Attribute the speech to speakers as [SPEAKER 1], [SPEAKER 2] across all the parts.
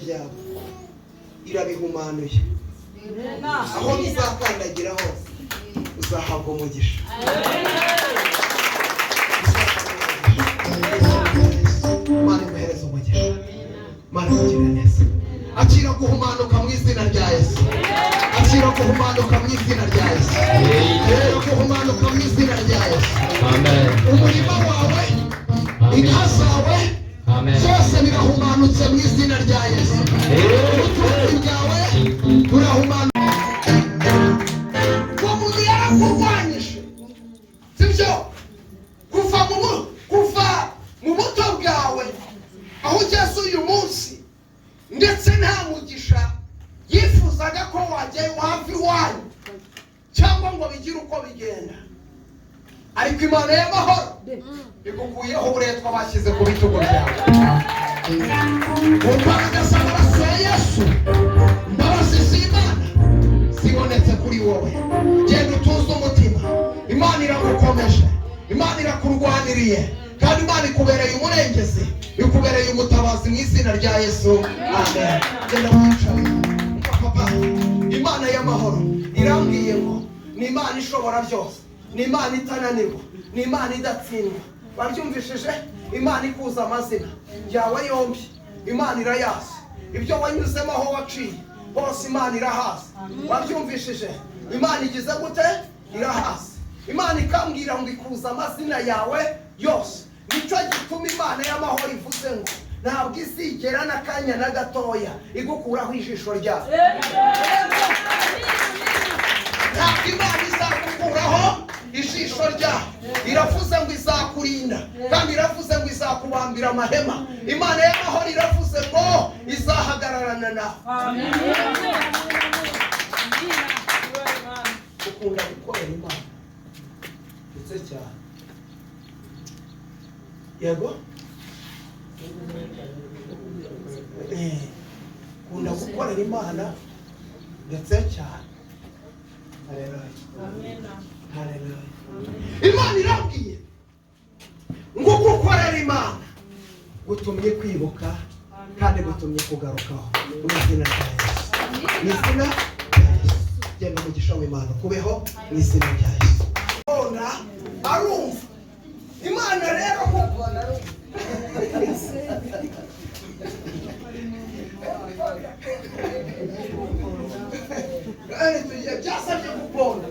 [SPEAKER 1] byawe irabihumanuye. Aho bizakandagira hose uzahabwa umugisha. Mana imuhereze umugisha. Mana ugire neza. Akira guhumanuka mu izina rya Yesu. Akira guhumanuka mu izina rya Yesu. Akira guhumanuka mu izina rya Yesu. Amen. Umurima wawe, inka zawe, byose birahumanutse mu izina rya Yesu. Ubutunzi bwawe burahumanuka. Uwo muntu yarakurwanyije, sibyo? Kuva mu buto bwawe aho ugeze uyu munsi, ndetse nta mugisha yifuzaga ko wava iwanyu cyangwa ngo bigire uko bigenda, ariko Imana y'amahoro igukuyeho uburetwa bashyize ku bitugu byawe. Mu mbaraga z'amaraso ya Yesu, imbabazi z'Imana zibonetse kuri wowe. Genda utuze umutima. Imana iragukomeje, Imana irakurwaniriye, kandi Imana ikubereye umurengezi, ikubereye umutabazi mu izina rya Yesu. Amen. Genda wicare. Papa, Imana y'amahoro irambwiye ngo ni Imana ishobora byose, ni Imana itananirwa, ni Imana idatsindwa. Baryumvishije? Imana ikuza amazina yawe yombi, Imana irayazi. Ibyo wanyuzemo aho waciye hose Imana irahazi. Baryumvishije? Imana igize gute? Irahazi. Imana ikambwira ngo ikuza amazina yawe yose. Nicyo gituma Imana y'amahoro ivuze ngo ntabwo izigera n'akanya na gatoya igukuraho ijisho ryawe. Ntabwo Imana izakukuraho ijisho ryawe. Iravuze ngo izakurinda, kandi iravuze ngo izakubambira amahema. Imana y'amahoro iravuze ngo izahagararana nawe. Ukunda gukorera Imana ndetse cyane. Yego? Ukunda gukorera Imana ndetse cyane. Haleluya. Haleluya. Imana irabwiye ngo gukorera Imana gutumye kwibuka kandi gutumye kugarukaho mu izina rya Yesu. Mu izina rya Yesu. Genda umugisha w'Imana kubeho mu izina rya Yesu. Ona arumva Imana rero mubona byasabye kubona.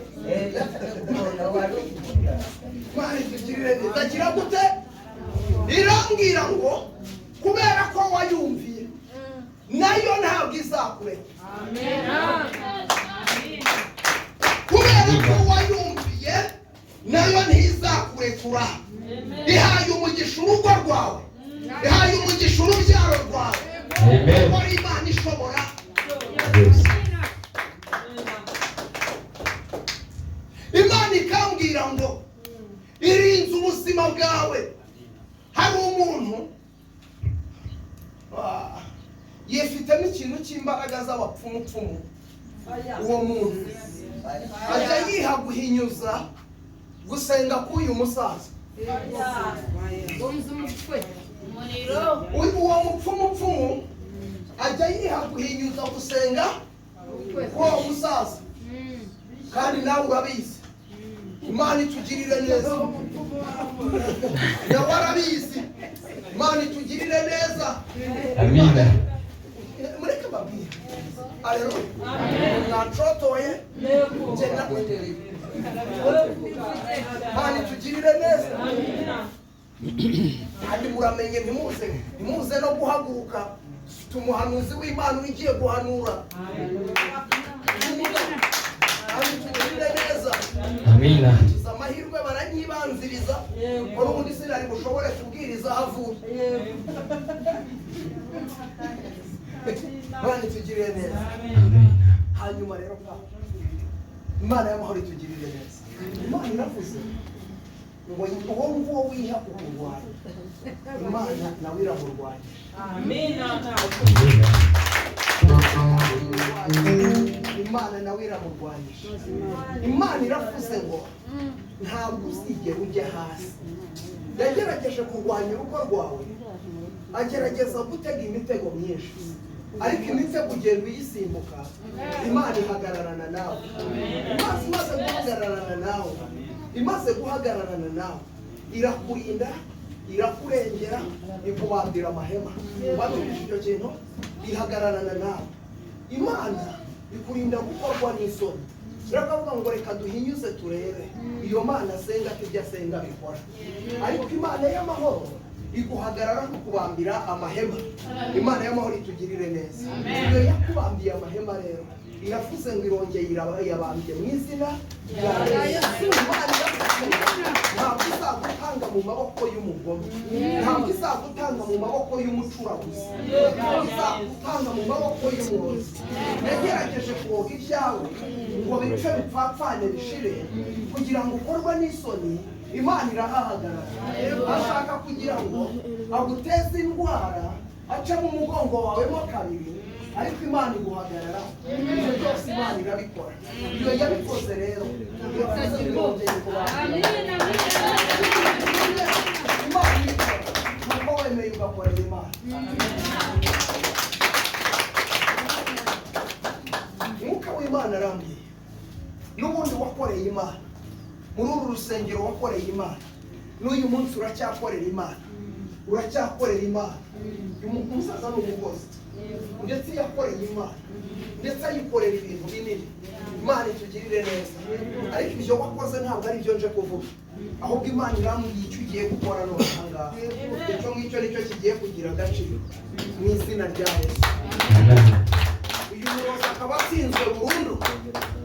[SPEAKER 1] Imana itugirire neza. Agira gute? Irambwira ngo kubera ko wayumviye nayo ntabwo izakureka. Kubera ko wayumviye nayo ntizakurekura. Ihaye umugisha urugo rwawe, ihaye umugisha urubyaro rwawe. Kuko ari Imana ishobora. Imana ikambwira ngo irinze ubuzima bwawe. Hari umuntu yifitemo ikintu cy'imbaraga z'abapfumupfumu. Uwo muntu ajya yiha guhinyuza gusenga k'uyu musaza. Uwo mupfumupfumu ajya yiha guhinyuza gusenga k'uwo musaza, kandi nawe urabizi. Imana itugirire neza. Nawe arabizi. Imana itugirire neza.
[SPEAKER 2] Amina.
[SPEAKER 1] Mureke babwire. Haleluya. Mwacotoye. Imana itugirire neza. Kandi muramenye ntimuze no guhaguruka. Tumuhanuzi w'Imana ugiye guhanura. Kandi tugirire neza.
[SPEAKER 2] Amina.
[SPEAKER 1] Amahirwe baranyibanziriza ko n'ubundi sinari bushobore kubwiriza ahavuye. Imana itugirire neza. Hanyuma rero Imana y'amahoro itugirire neza. Imana iravuze ngo uwo nguwo wiha kukurwanya, Imana nawe iramurwanya. Amina. Imana nawe iramurwanyisha. Imana iravuze ngo ntabwo uzigera ujya hasi. Yagerageje kurwanya urugo rwawe, agerageza gutega imitego myinshi, ariko iminsi yo kugenda uyisimbuka Imana ihagararana nawe. Imaze guhagararana nawe, imaze guhagararana nawe, irakurinda, irakurengera, ikubambira amahema. Watumije icyo kintu, ihagararana nawe. Imana ikurinda gukorwa n'isoni. Turavuga ngo reka duhinyuze turebe iyo Mana asenga ko ibyo asenga bikora. Ariko Imana y'amahoro iguhagarara kukubambira amahema. Imana y'amahoro itugirire neza. Iyo yakubambiye amahema rero iravuze ngo irongeye irabambye mu izina rya Yesu. Ntabwo izagutanga mu maboko y'umugome, ntabwo izagutanga mu maboko y'umucuraguzi, ntabwo izagutanga mu maboko y'umurozi. Yagerageje kuroga ibyawe ngo bice bipfapfane bishire kugira ngo ukorwe n'isoni. Imana irahahagarara, ashaka kugira ngo aguteze indwara, ace mu mugongo wawe mo kabiri, ariko Imana iguhagarara. Ibyo byose Imana irabikora. Iyo yabikoze rero iravuze irongeye kubambira. Imana ibikora nuko wemeye ugakorera Imana. Umwuka w'Imana arambwiye n'ubundi wakoreye Imana muri uru rusengero, wakoreye Imana n'uyu munsi uracyakorera Imana, uracyakorera Imana. Umusaza n'umukozi ndetse yakoreye Imana, ndetse ayikorera ibintu binini. Imana itugirire neza. Ariko ibyo wakoze ntabwo ari byo nje kuvuga, ahubwo Imana irambwiye icyo ugiye gukora none aha ngaha. Icyo ngicyo nicyo kigiye kugira agaciro mu izina rya Yesu. Uyu murozi akaba atsinzwe burundu,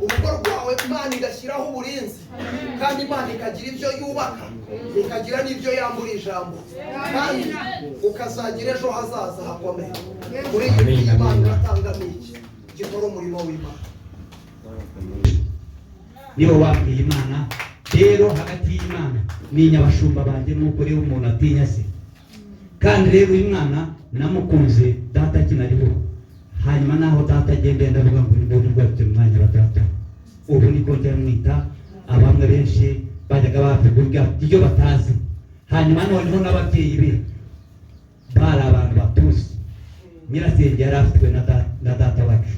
[SPEAKER 1] urugo rwawe Imana igashyiraho uburinzi, kandi Imana ikagira ibyo yubaka, ikagira n'ibyo yambura ijambo, kandi ukazagira ejo hazaza hakomeye. Muri iyi gihe Imana iratangamo iki gikora umurimo w'Imana.
[SPEAKER 3] Nibo wabwiye Imana rero hagati y'Imana n'inyabashumba banjye nuko rero umuntu atinya se. Kandi rero uyu mwana namukunze data kinariho, hanyuma naho data agenda ndavuga ngo ni bwo mwanya wa data. Ubu niko ndamwita. Abamwe benshi bajyaga bavuga ibyo batazi, hanyuma noneho n'ababyeyi be bari abantu batuzi. Nyirasenge yari afitwe na data wacu.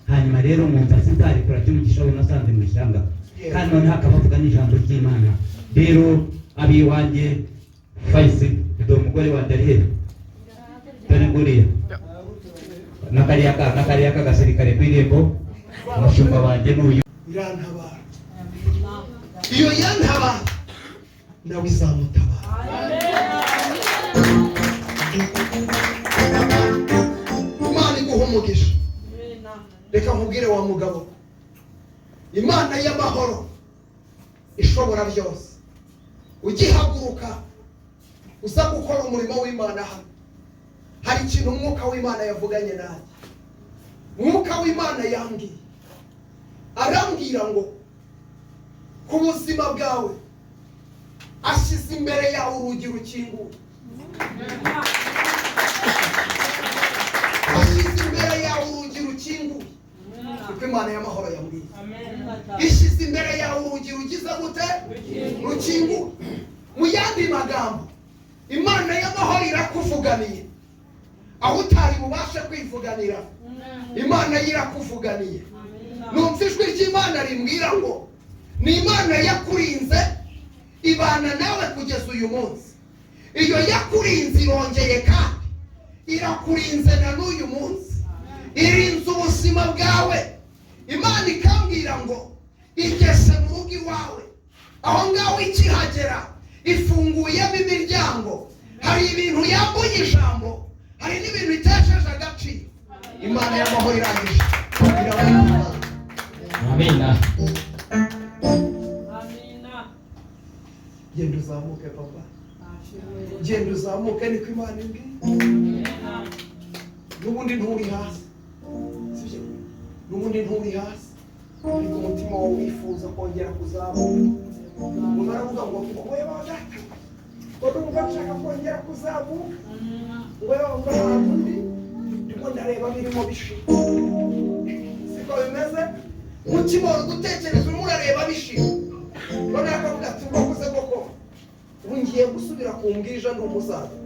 [SPEAKER 3] Hanyuma rero mwumva sinzarikora cy'umugisha we nasanze mu ishyamba, kandi noneho akabavuga n'ijambo ry'Imana. Rero abiwanjye Faisi ndo umugore wanjye ari he dore nguriya nakariya k'agasirikare kw'irembo. Umushumba wanjye n'uyu
[SPEAKER 1] irantabara. Iyo yantabara nawe izamutabara. Imana iguha umugisha. Reka nkubwire wa mugabo, Imana y'amahoro ishobora byose, ugihaguruka uza gukora umurimo w'Imana hano, hari ikintu umwuka w'Imana yavuganye nanjye. Umwuka w'Imana yambwiye, arambwira ngo ku buzima bwawe ashyize imbere yawe urugi rukinguye. Ashyize imbere yawe urugi rukinguye. Kuko Imana y'amahoro yambwiye ishyize imbere yawe urugi rugize gute? Rukinguye. Mu yandi magambo, Imana y'amahoro irakuvuganiye aho utari bubashe kwivuganira. Imana yirakuvuganiye. Numva ijwi ry'Imana rimbwira ngo ni Imana yakurinze ibana nawe kugeza uyu munsi. Iyo yakurinze irongeye kandi irakurinze na n'uyu munsi, irinze ubuzima bwawe. Imana ikambwira ngo igeze mu rugo iwawe, aho ngaho ikihagera ifunguyemo imiryango. Hari ibintu yambuye ijambo, hari n'ibintu itesheje agaciro. Imana y'amahoro irangije.
[SPEAKER 2] Amina.
[SPEAKER 1] Genda uzamuke papa, genda uzamuke, niko Imana imbwiye. N'ubundi nturi hasi, sibyo? N'ubundi nturi hasi, ariko umutima wawe wifuza kongera kuzamuka. Umuntu aravuga ngo wowe wadata, wowe umva nshaka kongera kuzamuka, wowe wumva ahantu ndi ndimo ndareba birimo bishira. Siko bimeze? Umutima wawe gutekereza urimo urareba bishira. None akavuga ati mbakuze koko ubu ngiye gusubira kumbwija ndi umusaza,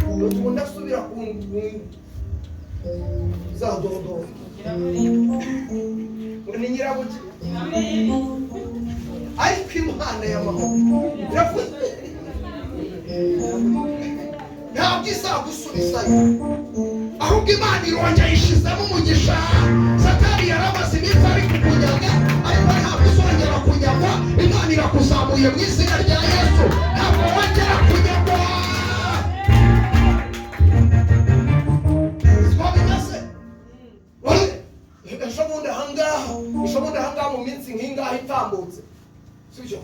[SPEAKER 1] ubu ndasubira za dodo ni nyirabuki ariko Imana y'amahoro iravuze ntabwo izagusubizayo, ahubwo Imana irongera ishizemo umugisha. Satani yaramaze iminsi ari kukunyaga, ariko ntabwo uzongera kunyagwa. Imana irakuzamuye mu izina rya Yesu, ntabwo wongera kunyagwa. Siko bimeze. Ejo bundi ahangaha mu minsi nk'ingaha itambutse, sibyo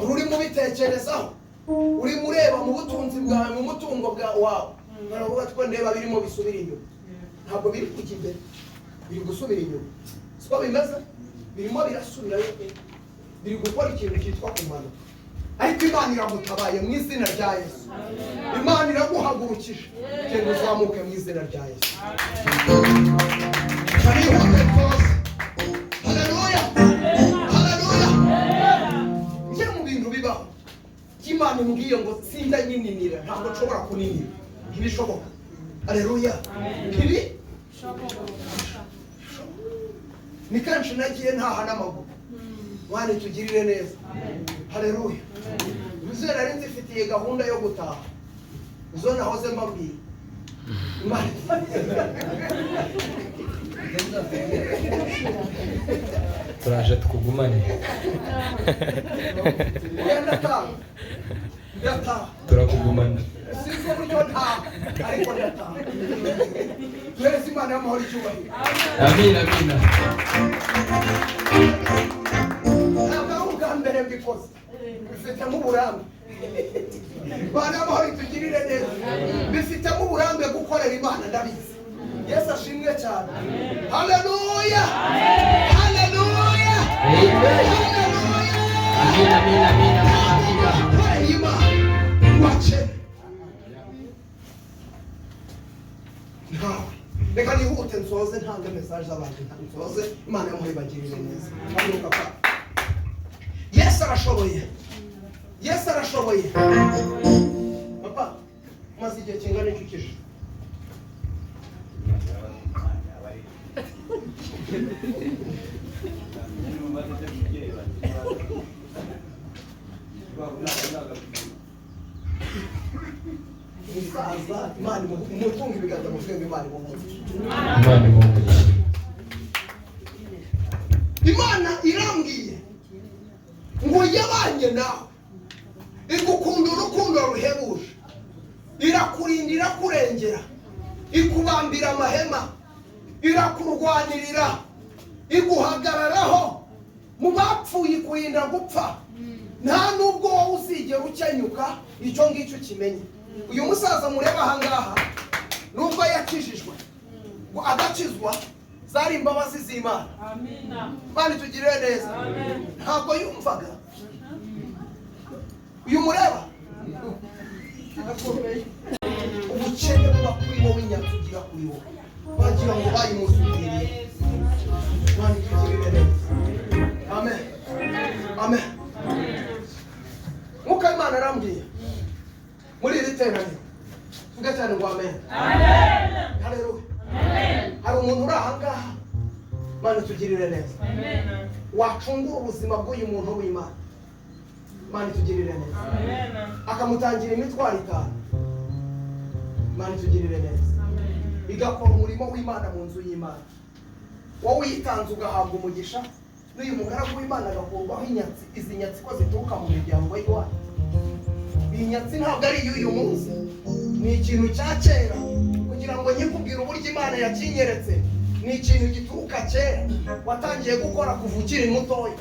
[SPEAKER 1] urimo ubitekerezaho, urimo ureba mu butunzi bwawe, mu mutungo wawe, baravuga ko ndeba birimo bisubira inyuma. Ntabwo biri kujya imbere, biri gusubira inyuma. Siko bimeze, birimo birasubirayo, biri gukora ikintu cyitwa kumanuka. Ariko Imana iramutabaye mu izina rya Yesu. Imana iraguhagurukije, genda uzamuke mu izina rya Yesu. Haleluya, haleluya. Njye mu bintu bibaho, Imana imbwiye ngo sinda nyininira, ntabwo nshobora kuninira, ntibishoboka. Haleluya, ni kenshi nagiye ntaha n'amaguru. Mwana tugirire neza. Haleluya. Uzera nari nzifitiye gahunda yo gutaha, izo nahoze mbabwiye.
[SPEAKER 2] turaje tukugumane.
[SPEAKER 1] Ndataha
[SPEAKER 2] turakugumana.
[SPEAKER 1] siko buryo ntaha, ariko ndataha. Twese Imana y'amahoro icyubahiro.
[SPEAKER 2] Amina, amina.
[SPEAKER 1] Ntabwo ari ubwa mbere mbikoze, bifitemo uburambe. Imana y'amahoro itugirire neza, bifitemo uburambe gukorera Imana, ndabizi. Yesu ashimwe cyane. Haleluya, haleluya, haleluya.
[SPEAKER 2] Amina, amina, amina, amina.
[SPEAKER 1] Gukorera Imana wache ntawe. Reka nihute nsoze ntange message z'abantu, nsoze. Imana y'amahoro ibagirire neza. Haguruka pa. Yesu arashoboye, Yesu arashoboye. Papa, maze igihe kingana iki ukije? Musaza, Imana umutunga ibiganza mu bwenge, Imana imumugisha.
[SPEAKER 2] Imana imumugisha.
[SPEAKER 1] Imana irambwiye ngo yabanye nawe, igukunda urukundo ruhebuje, irakurinda, irakurengera, ikubambira amahema, irakurwanirira, iguhagararaho. Mu bapfuye ikurinda gupfa, nta nubwo wowe uzigera ukenyuka. Icyo ngicyo kimenye. Uyu musaza mureba ahangaha, nubwo yakijijwe, ngo agakizwa, zari imbabazi z'Imana. Amina. Imana itugirire neza. Ntabwo yumvaga. Uyu mureba ubukene buba kuri wowe, inyatugira kuri wowe, bagira ngo bayimusubiriye. Imana itugirire neza. Amen, amen. Nk'uko Imana arambwiye muri iri teraniro, tuvuge cyane ngo amen. Amen. Haleluya. Amen. Hari umuntu uri ahangaha, Imana itugirire neza. Amen. Wacungura ubuzima bw'uyu muntu w'Imana, Imana itugirire neza. Amen. Akamutangira imitwaro 5, Imana itugirire neza. Amen. Igakora umurimo w'Imana mu nzu y'Imana. Wowe uyitanze ugahabwa umugisha, n'uyu mugaragu w'Imana agakurwaho inyatsi. Izi nyatsi ko zituruka mu miryango y'iwanyu. Iyi nyatsi ntabwo ari iy'uyu munsi, ni ikintu cya kera. Kugira ngo nyikubwire uburyo Imana yakinyeretse, ni ikintu gituruka kera. Watangiye gukora kuva ukiri mutoya,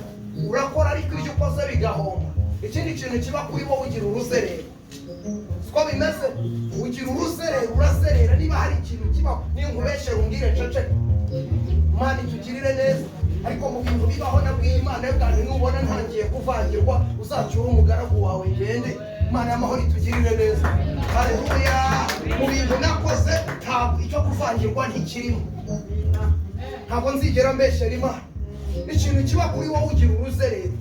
[SPEAKER 1] urakora ariko ibyo ukoze bigahomba. Ikindi kintu kiba kuri wowe, ugira uruzerero. Siko bimeze, ugira uruzerero, urazerera. Niba hari ikintu kibaho, ninkubeshere umbwire cece. Imana itugirire neza. Ariko mu bintu bibaho nabwiye Imana y'ubwanyu, nubona ntangiye kuvangirwa, uzacyura umugaragu wawe ngende. Imana y'amahoro itugirire neza. Haleluya. Mu bintu nakoze, ntabwo icyo kuvangirwa ntikirimo. Ntabwo nzigera mbeshyera Imana. Ikintu kiba kuri wowe, ugira uruzerero.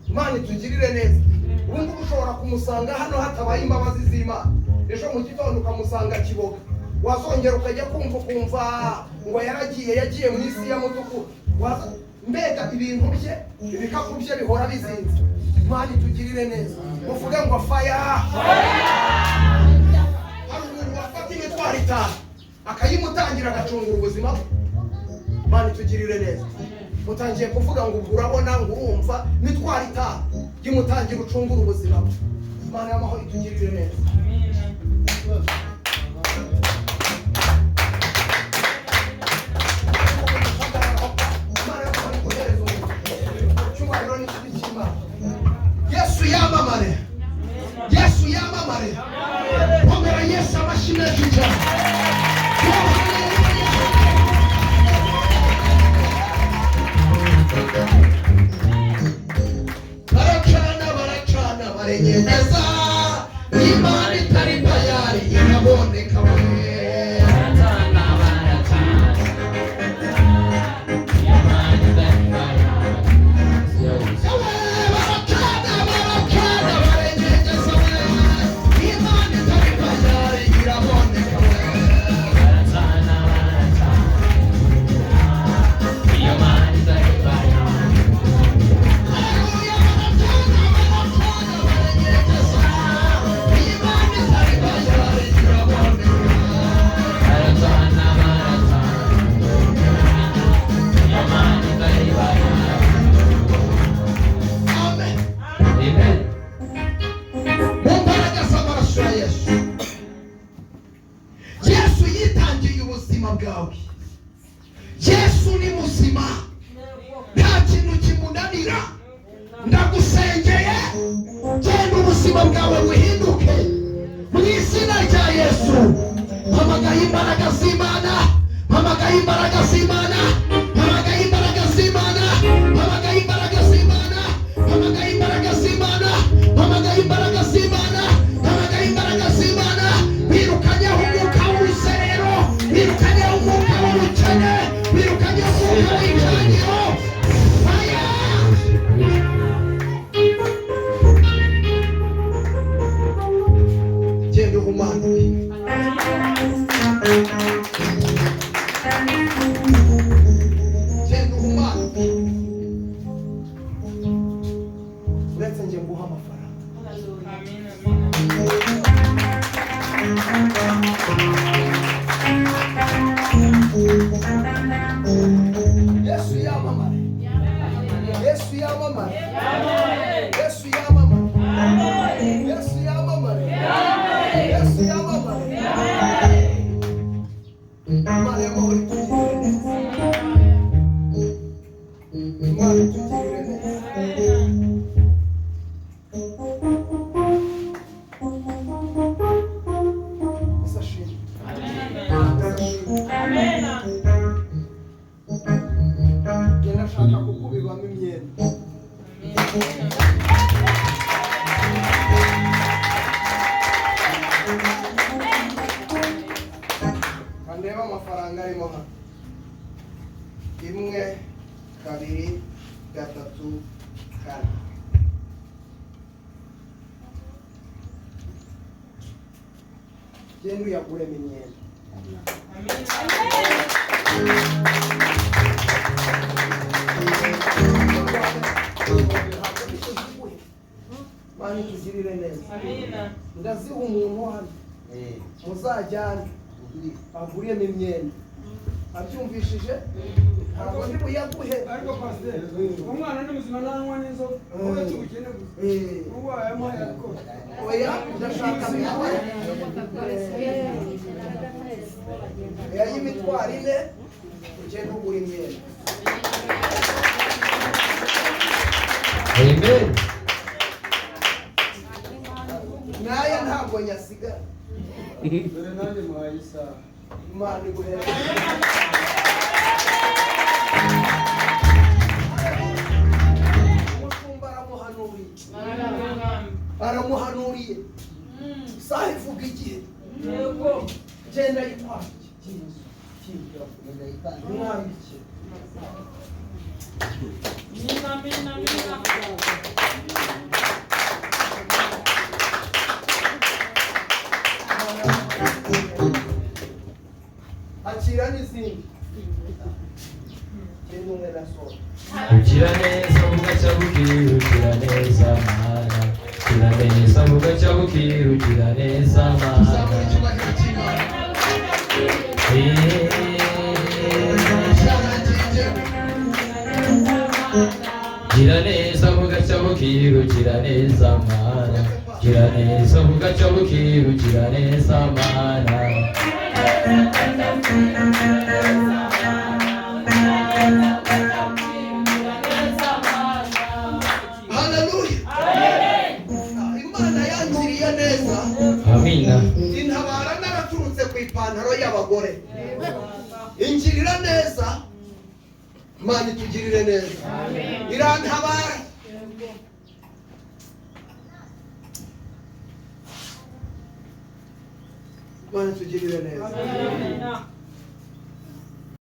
[SPEAKER 1] Imana itugirire neza. Ubu ngubu ushobora kumusanga hano hatabaye imbabazi z'Imana, ejo mu gitondo ukamusanga Kiboga. wazongera ukajya kumva ngo yagiye mu isi ya mutuku, mbega ibintu bye ibikapu bye bihora bizinze. Imana itugirire neza, uvuge ngo faya. Hari umuntu wafata imitwaro 5 akayimutangira agacungura ubuzima bwe. Imana itugirire neza. Mutangiye kuvuga ngo urabona ngo urumva imitwaro 5 yimutangira ucungura ubuzima bwe. Imana y'amahoro itugirire neza. Yesu yamamare, Yesu yamamare. Komera Yesu amashyi menshi cyane. Baracana barenyegeza, Imana itari tayari iraboneka we. Yesu ni muzima, nta kintu kimunanira. Ndagusengeye, genda ubuzima bwawe buhinduke mu izina rya Yesu. Hamagaye imbaraga z'Imana, hamagaye imbaraga z'Imana, hamagaye imbaraga z'Imana, hamagaye imbaraga z'Imana, hamagaye imbaraga z'Imana, hamagaye imbaraga z'Imana, hamagaye imbaraga z'Imana. Birukanyeho umwuka w'urusero, birukanyeho umwuka w'ubukene, birukanyeho umwuka w'icyangiro. Fire! Genda uhumanuke. Genda uhumanuke. Uretse njye nguha amafaranga. Yesu yamamare. Yesu yamamare. Yesu yamamare. Yesu yamamare. Yesu yamamare. Imana y'amahoro itugirire neza. Imana itugirire neza. Isashiri. Amen. Genda shaka kukubibamo imyenda. Kandeba amafaranga arimo hano. 1, 2, 3, 4. Genda uyaguremo imyenda. Imana itugirire neza. Ndaziha umuntu hano muzajyane aguriyemo imyenda. Abyumvishije ntabwo ndi buyaguhe.
[SPEAKER 4] Ariko pasiteri, umwana ni muzima nanywa n'inzoga, uretse ubukene gusa. Ubu ayamuhaye arikora.
[SPEAKER 1] Oya ndashaka nawe y'imitwaro 4 ugenda ugura imyenda.
[SPEAKER 2] Amen.
[SPEAKER 1] Naya ntabwo nyasigara.
[SPEAKER 4] Dore nanjye muhaye isaha.
[SPEAKER 1] Imana iguhere. Umushumba aramuhanuriye. Isaha ivuga igihe. Genda yitwara. Mwambike.
[SPEAKER 2] ugira neza bugacya bukira ugira neza mana ugira neza bugacya bukira ugira neza
[SPEAKER 1] tuzamura
[SPEAKER 2] mana
[SPEAKER 1] icyubahiro cy'Imana
[SPEAKER 2] gira neza bugacya bukira ugira neza mana gira neza bugacya bukira ugira neza mana
[SPEAKER 1] haleluya Imana yangiriye neza
[SPEAKER 2] amina
[SPEAKER 1] intabara naraturutse ku ipantaro y'abagore ingirira neza Imana itugirire neza irantabara Imana itugirire neza